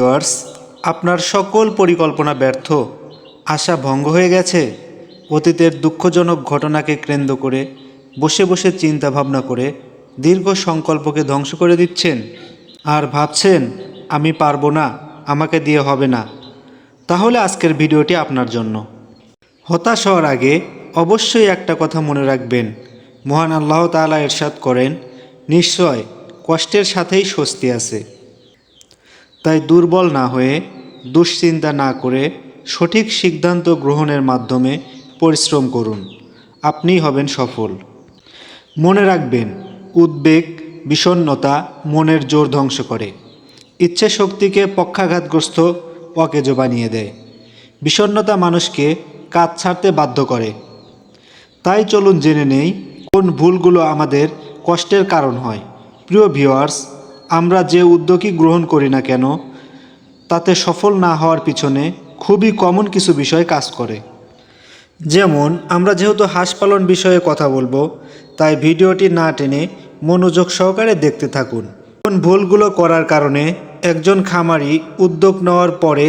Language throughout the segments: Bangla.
ভিউয়ার্স, আপনার সকল পরিকল্পনা ব্যর্থ, আশা ভঙ্গ হয়ে গেছে। অতীতের দুঃখজনক ঘটনাকে কেন্দ্র করে বসে বসে চিন্তা ভাবনা করে দীর্ঘ সংকল্পকে ধ্বংস করে দিচ্ছেন আর ভাবছেন আমি পারবো না, আমাকে দিয়ে হবে না। তাহলে আজকের ভিডিওটি আপনার জন্য। হতাশ হওয়ার আগে অবশ্যই একটা কথা মনে রাখবেন, মহান আল্লাহ তাআলা ইরশাদ করেন, নিশ্চয় কষ্টের সাথেই স্বস্তি আছে। তাই দুর্বল না হয়ে, দুশ্চিন্তা না করে সঠিক সিদ্ধান্ত গ্রহণের মাধ্যমে পরিশ্রম করুন, আপনিই হবেন সফল। মনে রাখবেন, উদ্বেগ, বিষণ্ণতা মনের জোর ধ্বংস করে, ইচ্ছে শক্তিকে পক্ষাঘাতগ্রস্ত, অকেজো বানিয়ে দেয়। বিষণ্ণতা মানুষকে কাজ ছাড়তে বাধ্য করে। তাই চলুন জেনে নেই কোন ভুলগুলো আমাদের কষ্টের কারণ হয়। প্রিয় ভিউয়ার্স, আমরা যে উদ্যোগই গ্রহণ করি না কেন, তাতে সফল না হওয়ার পিছনে খুবই কমন কিছু বিষয় কাজ করে। যেমন, আমরা যেহেতু হাঁস পালন বিষয়ে কথা বলবো, তাই ভিডিওটি না টেনে মনোযোগ সহকারে দেখতে থাকুন। কোন ভুলগুলো করার কারণে একজন খামারি উদ্যোগ নেওয়ার পরে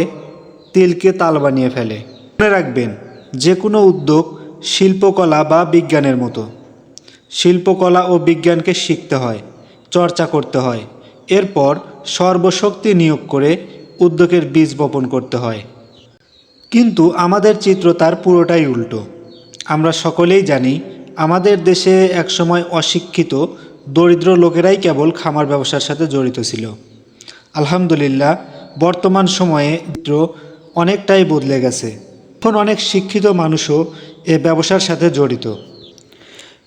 তিলকে তাল বানিয়ে ফেলে। মনে রাখবেন, যে কোনো উদ্যোগ শিল্পকলা বা বিজ্ঞানের মতো। শিল্পকলা ও বিজ্ঞানকে শিখতে হয়, চর্চা করতে হয়, এরপর সর্বশক্তি নিয়োগ করে উদ্যোগের বীজ বপন করতে হয়। কিন্তু আমাদের চিত্র তার পুরোটাই উল্টো। আমরা সকলেই জানি, আমাদের দেশে একসময় অশিক্ষিত দরিদ্র লোকেরাই কেবল খামার ব্যবসার সাথে জড়িত ছিল। আলহামদুলিল্লাহ, বর্তমান সময়ে চিত্র অনেকটাই বদলে গেছে। এখন অনেক শিক্ষিত মানুষও এ ব্যবসার সাথে জড়িত।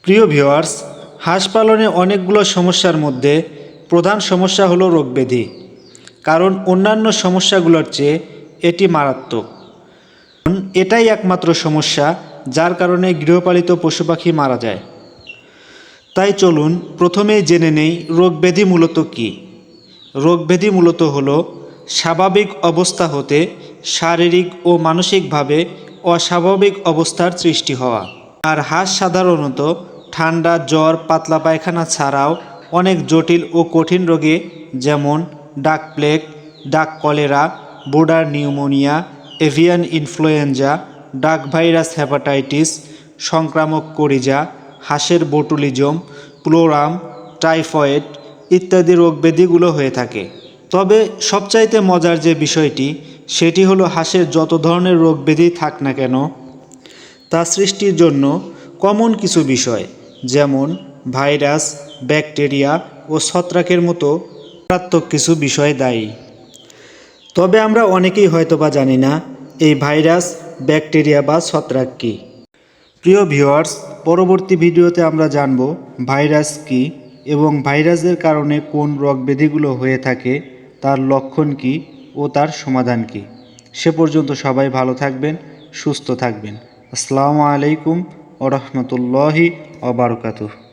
প্রিয় ভিউয়ার্স, হাঁস পালনে অনেকগুলো সমস্যার মধ্যে প্রধান সমস্যা হলো রোগব্যাধি। কারণ অন্যান্য সমস্যাগুলোর চেয়ে এটি মারাত্মক। এটাই একমাত্র সমস্যা যার কারণে গৃহপালিত পশু পাখি মারা যায়। তাই চলুন প্রথমেই জেনে নেই রোগব্যাধি মূলত কী। রোগব্যাধি মূলত হলো স্বাভাবিক অবস্থা হতে শারীরিক ও মানসিকভাবে অস্বাভাবিক অবস্থার সৃষ্টি হওয়া। আর হাঁস সাধারণত ঠান্ডা, জ্বর, পাতলা পায়খানা ছাড়াও অনেক জটিল ও কঠিন রোগে, যেমন ডাক প্লেগ, ডাক cholera, brooder pneumonia, avian influenza, ডাক ভাইরাস হেপাটাইটিস, সংক্রামক কলিজা, হাঁসের বোটুলিজম, প্লোরাম, টাইফয়েড ইত্যাদি রোগব্যাধিগুলো হয়ে থাকে। তবে সবচাইতে মজার যে বিষয়টি, সেটি হলো হাঁসের যত ধরনের রোগব্যাধি থাক না কেন, তা সৃষ্টির জন্য কমন কিছু বিষয়, যেমন ভাইরাস, ব্যাকটেরিয়া ও ছত্রাকের মতো মারাত্মক কিছু বিষয় দায়ী। তবে আমরা অনেকেই হয়তোবা জানি না এই ভাইরাস, ব্যাকটেরিয়া বা ছত্রাক কী। প্রিয় ভিউয়ার্স, পরবর্তী ভিডিওতে আমরা জানব ভাইরাস কী এবং ভাইরাসের কারণে কোন রোগব্যাধিগুলো হয়ে থাকে, তার লক্ষণ কী ও তার সমাধান কী। সে পর্যন্ত সবাই ভালো থাকবেন, সুস্থ থাকবেন। আসসালামু আলাইকুম ওয়া রাহমাতুল্লাহি ওয়া বারাকাতুহু।